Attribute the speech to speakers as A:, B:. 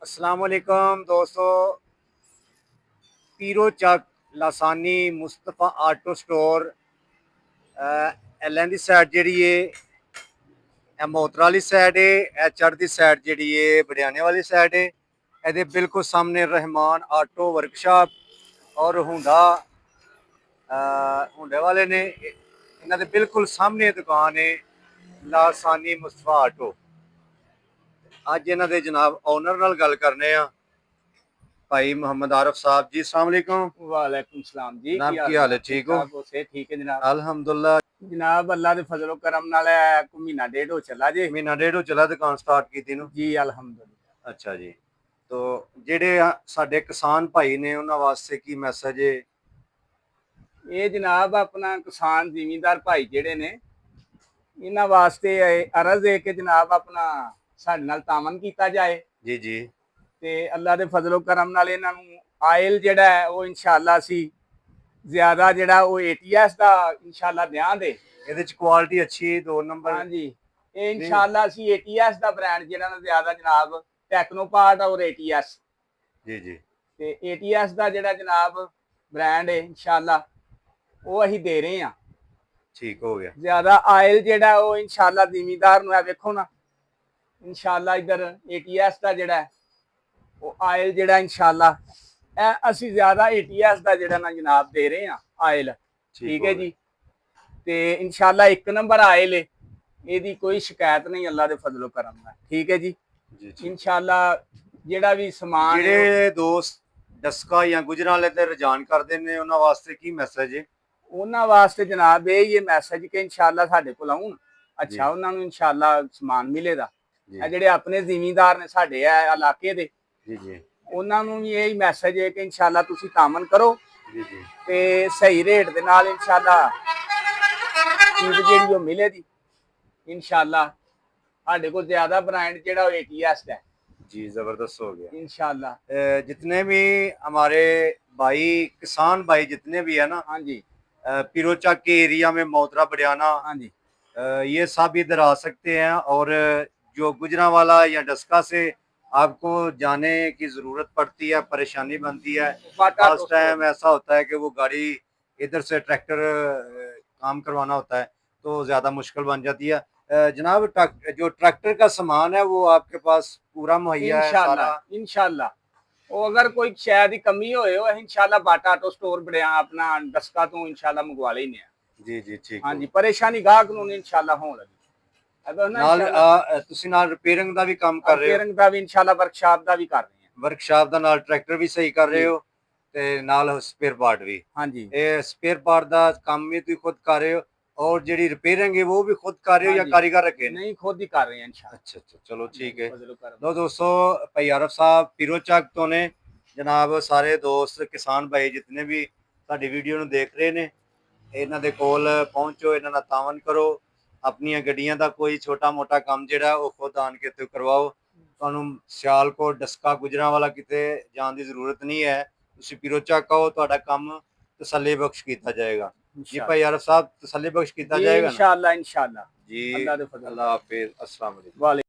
A: अस्सलाम वालेकुम दोस्तों। पीरो चक लासानी मुस्तफ़ा आटो स्टोर लैंदी साइड जी मोहतरा वाली साइड है, चढ़ती साइड जी बड़ियाने वाली साइड है। ये बिल्कुल सामने रहमान आटो वर्कशॉप और हुंडे वाले ने इन्होंने बिल्कुल सामने दुकान है लासानी मुस्तफ़ा आटो। अज इन्होंने जनाब ओनर नाल गल करने भाई मोहम्मद आरिफ साहब जी, अस्सलाम वालेकुम।
B: वालेकुम सलाम जी।
A: जनाब की हाल है? ठीक हो?
B: ठीक है जनाब।
A: अल्हम्दुलिल्लाह।
B: जनाब अल्लाह दे फजलो करम नाल महीना डेढ़ हो चला जे।
A: महीना डेढ़ हो चला दुकान स्टार्ट की नू
B: जी अल्हम्दुलिल्लाह।
A: अच्छा जी। तो जेडे साडे किसान भाई ने उन्हां वास्ते की मैसेज है?
B: ये जनाब अपना किसान जिमीदार भाई जेड़े ने इन्हां वास्ते अर्ज है कि जनाब अपना साडे नाल तामन कीता जाए
A: जी जी
B: ते अल्लाह दे फजलो करम नाल इन्हां नू आयल जेड़ा है वो इंशाअल्लाह असी ज्यादा जेड़ा वो एटीएस दा इंशाअल्लाह ध्यान दे।
A: ਇਹਦੇ ਚ ਕੁਆਲਿਟੀ ਅੱਛੀ 2 ਨੰਬਰ
B: हाँ जी, ये इंशाअल्लाह असी एटीएस दा ब्रांड जेड़ा ना ज्यादा जनाब टेक्नोपार्ट और एटीएस
A: जी जी
B: ਤੇ ਏਟੀਐਸ ਦਾ ਜਿਹੜਾ ਜਨਾਬ ਬ੍ਰਾਂਡ ਹੈ ਇਨਸ਼ਾਅੱਲਾ ਉਹ ਅਸੀਂ ਦੇ ਰਹੇ ਹਾਂ।
A: ठीक हो गया।
B: ਜ਼ਿਆਦਾ ਆਇਲ ਜਿਹੜਾ ਉਹ ਇਨਸ਼ਾਅੱਲਾ ਜ਼ਿਮੀਦਾਰ ਨੂੰ ਆ ਵੇਖੋ ਨਾ ਇਨਸ਼ਾਅੱਲਾ ਇਧਰ ਏਟੀਐਸ ਦਾ ਜਿਹੜਾ ਉਹ ਆਇਲ ਜਿਹੜਾ ਇਨਸ਼ਾਅੱਲਾ ਇਹ ਅਸੀਂ ਜ਼ਿਆਦਾ ਏਟੀਐਸ ਦਾ ਜਿਹੜਾ ਨਾ ਜਨਾਬ ਦੇ ਰਹੇ ਹਾਂ ਆਇਲ। ਠੀਕ ਹੈ ਜੀ। ਤੇ ਇਨਸ਼ਾਅੱਲਾ ਇੱਕ ਨੰਬਰ ਆਇਲ ਹੈ, ਇਹਦੀ ਕੋਈ ਸ਼ਿਕਾਇਤ ਨਹੀਂ ਅੱਲਾ ਦੇ ਫਜ਼ਲੋ ਕਰਮ ਨਾਲ। ਠੀਕ ਹੈ ਜੀ। ਇਨਸ਼ਾਅੱਲਾ ਜਿਹੜਾ ਵੀ ਸਮਾਨ
A: ਜਿਹੜੇ ਦੋਸਤ ਡਸਕਾ ਜਾਂ ਗੁਜਰਾਂਵਾਲੇ ਤੇ ਰਜਾਨ ਕਰਦੇ ਨੇ ਉਹਨਾਂ ਵਾਸਤੇ ਕੀ ਮੈਸੇਜ ਹੈ?
B: ਉਹਨਾਂ ਵਾਸਤੇ ਜਨਾਬ ਇਹ ਮੈਸੇਜ ਕਿ ਇਨਸ਼ਾਅੱਲਾ ਸਾਡੇ ਕੋਲ ਆਉਣ, ਅੱਛਾ ਉਹਨਾਂ ਨੂੰ ਇਨਸ਼ਾਅੱਲਾ ਸਮਾਨ ਮਿਲੇਗਾ। ਇਹ ਜਿਹੜੇ ਆਪਣੇ ਜ਼ਿਮੀਂਦਾਰ ਨੇ ਸਾਡੇ ਇਹ ਇਲਾਕੇ ਦੇ
A: ਜੀ ਜੀ
B: ਉਹਨਾਂ ਨੂੰ ਵੀ ਇਹ ਮੈਸੇਜ ਹੈ ਕਿ ਇਨਸ਼ਾਅੱਲਾ ਤੁਸੀਂ ਤਾਮਨ ਕਰੋ
A: ਜੀ ਜੀ
B: ਤੇ ਸਹੀ ਰੇਟ ਦੇ ਨਾਲ ਇਨਸ਼ਾਅੱਲਾ ਚੀਜ਼ ਜਿਹੜੀ ਉਹ ਮਿਲੇਗੀ ਇਨਸ਼ਾਅੱਲਾ। ਸਾਡੇ ਕੋਲ ਜ਼ਿਆਦਾ ब्रांड ਜਿਹੜਾ ਉਹ एटीएस है
A: जी, जबरदस्त हो गया
B: इंशाल्लाह।
A: जितने भी हमारे भाई किसान भाई जितने भी है ना,
B: हाँ जी,
A: पीरोचक के एरिया में मोहतरा बड़ियाना,
B: हाँ जी,
A: ये सब इधर आ सकते हैं। और जो गुजरांवाला या डस्का से आपको जाने की ज़रूरत पड़ती है, परेशानी बनती है, फर्स्ट टाइम ऐसा होता है कि वो गाड़ी इधर से ट्रैक्टर काम करवाना होता है तो ज़्यादा मुश्किल बन जाती है। जनाब जो ट्रैक्टर का सामान है वो आपके पास पूरा मुहैया है सारा?
B: इंशाल्लाह। वो अगर कोई शायद ही कमी होए वो इंशाल्लाह बाटा ऑटो स्टोर बड़े अपना डस्का तो इंशाल्लाह मंगवा लेने।
A: जी जी ठीक।
B: हाँ जी, परेशानी गाहक ਨੂੰ इंशाल्लाह ਹੋਣ ਲੱਗੀ।
A: ਨਾਲ ਤੁਸੀਂ ਨਾਲ ਰਿਪੇਅਰਿੰਗ ਦਾ ਵੀ ਕੰਮ ਕਰ ਰਹੇ ਹੋ?
B: ਰਿਪੇਅਰਿੰਗ ਦਾ ਵੀ ਇੰਸ਼ਾਅੱਲਾ ਵਰਕਸ਼ਾਪ ਦਾ ਵੀ ਕਰ ਰਹੇ ਹਾਂ।
A: ਵਰਕਸ਼ਾਪ ਦਾ ਨਾਲ ਟਰੈਕਟਰ ਵੀ ਸਹੀ ਕਰ ਰਹੇ ਹੋ ਤੇ ਨਾਲ ਸਪੇਅਰ ਪਾਰਟ ਵੀ? ਹਾਂਜੀ, ਇਹ ਸਪੇਅਰ ਪਾਰਟ ਦਾ ਕੰਮ ਵੀ ਤੁਸੀਂ ਖੁਦ ਕਰ ਰਹੇ ਹੋ और जी रिपेयरिंग है वो भी खुद कर रहे हो या कारीगर रखे?
B: नहीं, खुद ही कर रहे हैं इंशाल्लाह।
A: अच्छा अच्छा, चलो ठीक है। लो दोस्तों, भाई आरिफ साहब पीरोचक तो ने जनाब सारे दोस्त किसान भाई जितने भी साडी वीडियो ਨੂੰ देख रहे ने ਇਹਨਾਂ ਦੇ ਕੋਲ ਪਹੁੰਚੋ, ਇਹਨਾਂ ਨਾਲ ਤਾਵਨ ਕਰੋ। ਆਪਣੀਆਂ ਗੱਡੀਆਂ ਦਾ ਕੋਈ ਛੋਟਾ ਮੋਟਾ ਕੰਮ ਜਿਹੜਾ ਉਹ ਖੁਦ ਆਣ ਕੇ ਤੇ ਕਰਵਾਓ। ਤੁਹਾਨੂੰ ਸਿਆਲਕੋਟ ਡਸਕਾ ਗੁਜਰਾਂਵਾਲਾ ਕਿਤੇ ਜਾਣ ਦੀ ਜ਼ਰੂਰਤ ਨਹੀਂ ਹੈ। ਤੁਸੀਂ ਪੀਰੋਚਕ ਆਓ, ਤੁਹਾਡਾ ਕੰਮ ਤਸੱਲੀ ਬਖਸ਼ ਕੀਤਾ ਜਾਏਗਾ। जी भाई आरिफ साहब, तसल्ली बख्श किया जाएगा
B: इंशाल्लाह इंशाल्लाह।
A: जी।
B: अल्लाह हाफिज़।
A: अस्सलाम वालेकुम।